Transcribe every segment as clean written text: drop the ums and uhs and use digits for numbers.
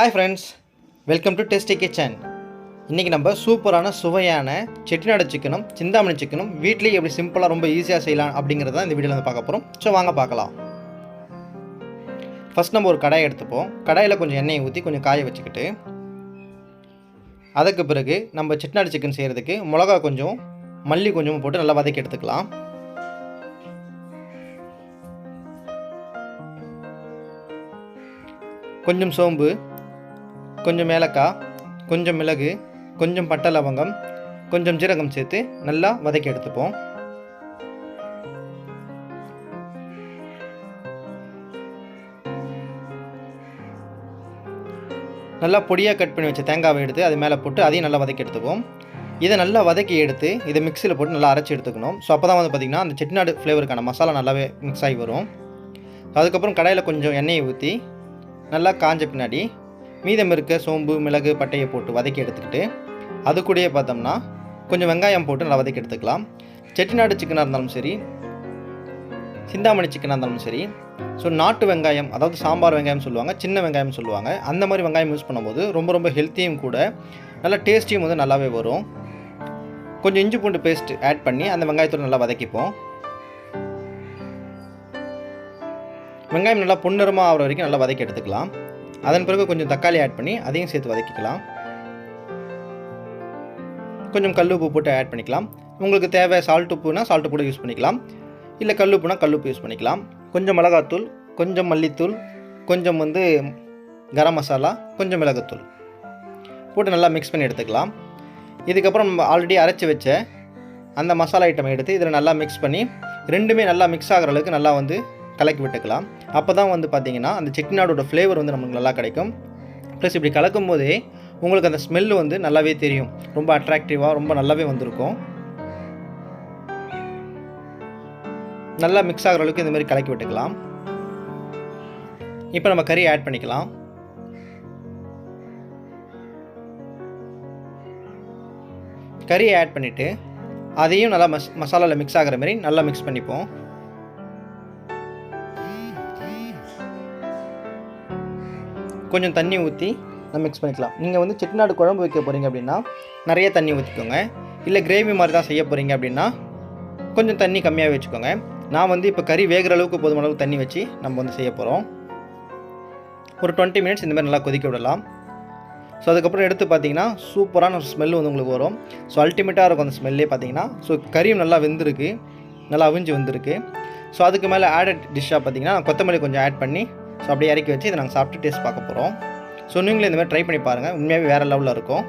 Hi friends, welcome to tasty kitchen. இன்றைக்கி நம்ம சூப்பரான சுவையான செட்டிநாடு சிக்கனும் சிந்தாமணி சிக்கனும் வீட்லேயே எப்படி சிம்பிளாக ரொம்ப ஈஸியாக செய்யலாம் அப்படிங்கிறத தான் இந்த வீடியோவில் வந்து பார்க்க போகிறோம். ஸோ வாங்க பார்க்கலாம். ஃபஸ்ட் நம்ம ஒரு கடாயை எடுத்துப்போம். கடாயில் கொஞ்சம் எண்ணெயை ஊற்றி கொஞ்சம் காய வச்சுக்கிட்டு, அதுக்கு பிறகு நம்ம செட்டிநாடு சிக்கன் செய்கிறதுக்கு மிளகா கொஞ்சம் மல்லி கொஞ்சம் போட்டு நல்லா வதக்கி எடுத்துக்கலாம். கொஞ்சம் சோம்பு, கொஞ்சம் ஏலக்காய், கொஞ்சம் மிளகு, கொஞ்சம் பட்டை லவங்கம், கொஞ்சம் ஜீரகம் சேர்த்து நல்லா வதக்கி எடுத்துப்போம். நல்லா பொடியாக கட் பண்ணி வச்ச தேங்காவை எடுத்து அது மேலே போட்டு அதையும் நல்லா வதக்கி எடுத்துப்போம். இதை நல்லா வதக்கி எடுத்து இதை மிக்சியில் போட்டு நல்லா அரைச்சி எடுத்துக்கணும். ஸோ அப்போ தான் வந்து பார்த்திங்கன்னா அந்த செட்டிநாடு ஃப்ளேவருக்கான மசாலா நல்லாவே மிக்ஸ் ஆகி வரும். அதுக்கப்புறம் கடாயில் கொஞ்சம் எண்ணெயை ஊற்றி நல்லா காஞ்ச பின்னாடி மீதம் இருக்க சோம்பு, மிளகு, பட்டையை போட்டு வதக்கி எடுத்துக்கிட்டு, அது கூடயே பார்த்தோம்னா கொஞ்சம் வெங்காயம் போட்டு நல்லா வதக்கி எடுத்துக்கலாம். செட்டிநாடு சிக்கனாக இருந்தாலும் சரி, சிந்தாமணி சிக்கனாக இருந்தாலும் சரி, ஸோ நாட்டு வெங்காயம், அதாவது சாம்பார் வெங்காயம் சொல்லுவாங்க, சின்ன வெங்காயம் சொல்லுவாங்க, அந்த மாதிரி வெங்காயம் யூஸ் பண்ணும்போது ரொம்ப ரொம்ப ஹெல்த்தியும் கூட, நல்லா டேஸ்டியும் வந்து நல்லாவே வரும். கொஞ்சம் இஞ்சி பூண்டு பேஸ்ட் ஆட் பண்ணி அந்த வெங்காயத்தோடு நல்லா வதக்கிப்போம். வெங்காயம் நல்லா பொன்னிறமாக ஆகிற வரைக்கும் நல்லா வதக்கி எடுத்துக்கலாம். அதன் பிறகு கொஞ்சம் தக்காளி ஆட் பண்ணி அதையும் சேர்த்து வதக்கிக்கலாம். கொஞ்சம் கல் உப்பு போட்டு ஆட் பண்ணிக்கலாம். உங்களுக்கு தேவை சால்ட் உப்புனா சால்ட் உப்பு யூஸ் பண்ணிக்கலாம், இல்லை கல் உப்புனா கல் உப்பு யூஸ் பண்ணிக்கலாம். கொஞ்சம் மிளகாத்தூள், கொஞ்சம் மல்லித்தூள், கொஞ்சம் வந்து கரம் மசாலா, கொஞ்சம் மிளகுத்தூள் போட்டு நல்லா மிக்ஸ் பண்ணி எடுத்துக்கலாம். இதுக்கப்புறம் நம்ம ஆல்ரெடி அரைச்சி வச்ச அந்த மசாலா ஐட்டம் எடுத்து இதில் நல்லா மிக்ஸ் பண்ணி ரெண்டுமே நல்லா மிக்ஸ் ஆகிற அளவுக்கு நல்லா வந்து கலக்கி விட்டுக்கலாம். அப்போ தான் வந்து பார்த்திங்கன்னா அந்த செட்டிநாடோட ஃப்ளேவர் வந்து நமக்கு நல்லா கிடைக்கும். ப்ளஸ் இப்படி கலக்கும் போதே உங்களுக்கு அந்த ஸ்மெல்லு வந்து நல்லாவே தெரியும், ரொம்ப அட்ராக்டிவாக ரொம்ப நல்லாவே வந்திருக்கும். நல்லா மிக்ஸ் ஆகிற அளவுக்கு இந்த மாதிரி கலக்கி விட்டுக்கலாம். இப்போ நம்ம கறி ஆட் பண்ணிக்கலாம். கறியை ஆட் பண்ணிவிட்டு அதையும் நல்லா மசாலாவில் மிக்ஸ் ஆகிற மாதிரி நல்லா மிக்ஸ் பண்ணிப்போம். கொஞ்சம் தண்ணி ஊற்றி நம்ம மிக்ஸ் பண்ணிக்கலாம். நீங்கள் வந்து செட்டிநாடு குழம்பு வைக்க போகிறீங்க அப்படின்னா நிறைய தண்ணி ஊற்றிக்கோங்க. இல்லை கிரேவி மாதிரி தான் செய்ய போகிறீங்க அப்படின்னா கொஞ்சம் தண்ணி கம்மியாக வச்சுக்கோங்க. நான் வந்து இப்போ கறி வேகிற அளவுக்கு போதுமான அளவுக்கு தண்ணி வச்சு நம்ம வந்து செய்ய போகிறோம். ஒரு 20 மினிட்ஸ் இந்த மாதிரி நல்லா கொதிக்க விடலாம். ஸோ அதுக்கப்புறம் எடுத்து பார்த்தீங்கன்னா சூப்பரான ஒரு ஸ்மெல் வந்து உங்களுக்கு வரும். ஸோ அல்டிமேட்டாக இருக்கும் அந்த ஸ்மெல்லே பார்த்தீங்கன்னா. ஸோ கறியும் நல்லா வெந்திருக்கு, நல்லா அவிஞ்சு வந்திருக்கு. ஸோ அதுக்கு மேலே ஆடட் டிஷ்ஷாக பார்த்தீங்கன்னா கொத்தமல்லி கொஞ்சம் ஆட் பண்ணி ஸோ அப்படியே இறக்கி வச்சு இதை நாங்கள் சாப்பிட்டு டேஸ்ட் பார்க்க போகிறோம். ஸோ நீங்களும் இந்த மாதிரி ட்ரை பண்ணி பாருங்கள், உண்மையாகவே வேறு லெவலில் இருக்கும்.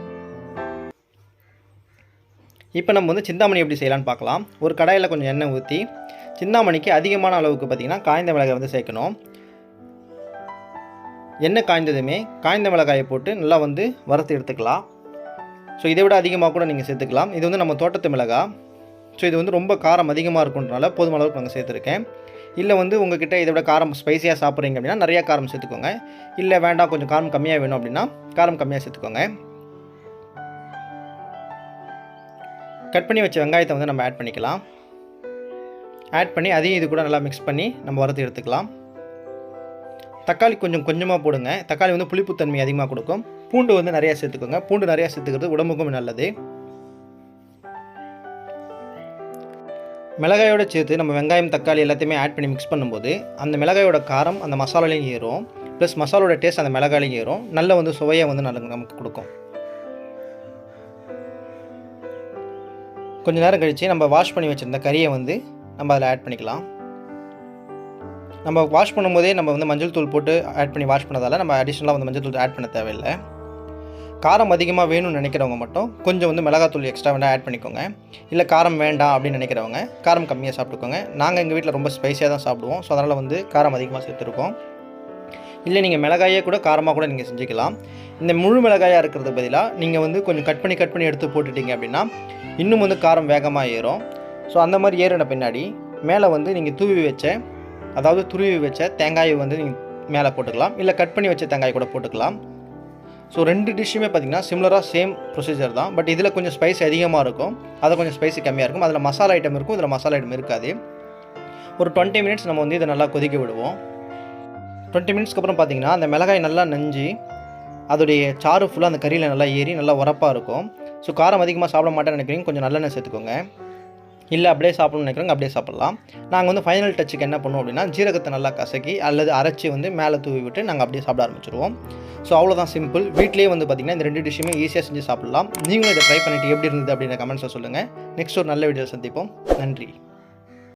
இப்போ நம்ம வந்து சிந்தாமணி எப்படி செய்யலான்னு பார்க்கலாம். ஒரு கடாயில் கொஞ்சம் எண்ணெய் ஊற்றி சிந்தாமணிக்கு அதிகமான அளவுக்கு பார்த்திங்கன்னா காய்ந்த மிளகாய் வந்து சேர்க்கணும். எண்ணெய் காய்ந்ததுமே காய்ந்த மிளகாயை போட்டு நல்லா வந்து வறுத்து எடுத்துக்கலாம். ஸோ இதை விட அதிகமாக கூட நீங்கள் சேர்த்துக்கலாம். இது வந்து நம்ம தோட்டத்து மிளகாய். ஸோ இது வந்து ரொம்ப காரம் அதிகமாக இருக்குன்றனால போதுமான அளவுக்கு நாங்கள் சேர்த்துருக்கேன். இல்லை வந்து உங்கள்கிட்ட இதை விட காரம் ஸ்பைஸியாக சாப்பிட்றீங்க அப்படின்னா நிறையா காரம் சேர்த்துக்கோங்க. இல்லை வேண்டாம் கொஞ்சம் காரம் கம்மியாக வேணும் அப்படின்னா காரம் கம்மியாக சேர்த்துக்கோங்க. கட் பண்ணி வச்ச வெங்காயத்தை வந்து நம்ம ஆட் பண்ணிக்கலாம். ஆட் பண்ணி அதையும் இது கூட நல்லா மிக்ஸ் பண்ணி நம்ம வறுத்து எடுத்துக்கலாம். தக்காளி கொஞ்சம் கொஞ்சமாக போடுங்க. தக்காளி வந்து புளிப்புத்தன்மை அதிகமாக கொடுக்கும். பூண்டு வந்து நிறையா சேர்த்துக்கோங்க. பூண்டு நிறையா சேர்த்துக்கிறது உடம்புக்கும் நல்லது. மிளகாயோட சேர்த்து நம்ம வெங்காயம், தக்காளி எல்லாத்தையுமே ஆட் பண்ணி மிக்ஸ் பண்ணும்போது அந்த மிளகாயோட காரம் அந்த மசாலாலையும் ஏறும், ப்ளஸ் மசாலோட டேஸ்ட் அந்த மிளகாலையும் ஏறும். நல்ல வந்து சுவையை வந்து நமக்கு கொடுக்கும். கொஞ்சம் நேரம் கழித்து நம்ம வாஷ் பண்ணி வச்சுருந்த கறியை வந்து நம்ம அதில் ஆட் பண்ணிக்கலாம். நம்ம வாஷ் பண்ணும்போதே நம்ம வந்து மஞ்சள் தூள் போட்டு ஆட் பண்ணி வாஷ் பண்ணதால் நம்ம அடிஷ்னலாக வந்து மஞ்சள் தூள் ஆட் பண்ண தேவையில்லை. காரம் அதிகமாக வேணும்னு நினைக்கிறவங்க மட்டும் கொஞ்சம் வந்து மிளகாத்தூள் எக்ஸ்ட்ரா வேண்டாம் ஆட் பண்ணிக்கோங்க. இல்லை காரம் வேண்டாம் அப்படின்னு நினைக்கிறவங்க காரம் கம்மியாக சாப்பிட்டுக்கோங்க. நாங்கள் எங்கள் வீட்டில் ரொம்ப ஸ்பைஸியாக தான் சாப்பிடுவோம். ஸோ அதனால் வந்து காரம் அதிகமாக சேர்த்துருக்கோம். இல்லை நீங்கள் மிளகாயே கூட காரமாக கூட நீங்கள் செஞ்சுக்கலாம். இந்த முழு மிளகாயாக இருக்கிறது பதிலாக நீங்கள் வந்து கொஞ்சம் கட் பண்ணி எடுத்து போட்டுட்டீங்க அப்படின்னா இன்னும் வந்து காரம் வேகமாக ஏறும். ஸோ அந்த மாதிரி ஏறின பின்னாடி மேலே வந்து நீங்கள் துருவி வச்ச தேங்காயை வந்து நீங்கள் மேலே போட்டுக்கலாம். இல்லை கட் பண்ணி வச்ச தேங்காய் கூட போட்டுக்கலாம். ஸோ ரெண்டு டிஷ்ஷுமே பார்த்திங்கன்னா சிமிலராக சேம் ப்ரொசீஜர் தான். பட் இதில் கொஞ்சம் ஸ்பைஸ் அதிகமாக இருக்கும், அதில் கொஞ்சம் ஸ்பைஸி கம்மியாக இருக்கும். அதில் மசாலா ஐட்டம் இருக்கும், இதில் மசாலா ஐட்டம் இருக்காது. ஒரு 20 மினிட்ஸ் நம்ம வந்து இதை நல்லா கொதிக்க விடுவோம். 20 மினிட்ஸ்க்கு அப்புறம் பார்த்திங்கன்னா அந்த மிளகாய் நல்லா நஞ்சு அதோடைய சாறு ஃபுல்லாக அந்த கறியில் நல்லா ஏறி நல்லா உரப்பாக இருக்கும். ஸோ காரம் அதிகமாக சாப்பிட மாட்டேன்னு நினைக்கிறீங்க, கொஞ்சம் நல்லெண்ணெய் சேர்த்துக்கோங்க. இல்லை அப்படியே சாப்பிடணும்னு நினைக்கிறவங்க அப்படியே சாப்பிட்லாம். நாங்கள் வந்து ஃபைனல் டச்சுக்கு என்ன பண்ணுவோம் அப்படின்னா, ஜீரகத்தை நல்லா கசக்கி அல்லது அரைச்சி வந்து மேலே தூவி விட்டு நாங்கள் அப்படியே சாப்பிட ஆரம்பிச்சிடுவோம். ஸோ அவ்வளோதான் சிம்பிள். வீட்டிலேயே வந்து பார்த்திங்கன்னா இந்த 2 டிஷ்ஷுமே ஈஸியாக செஞ்சு சாப்பிட்லாம். நீங்களும் இதை ட்ரை பண்ணிவிட்டு எப்படி இருந்தது அப்படின்ற கமெண்ட்ஸை சொல்லுங்கள். நெக்ஸ்ட் ஒரு நல்ல வீடியோ சந்திப்போம். நன்றி.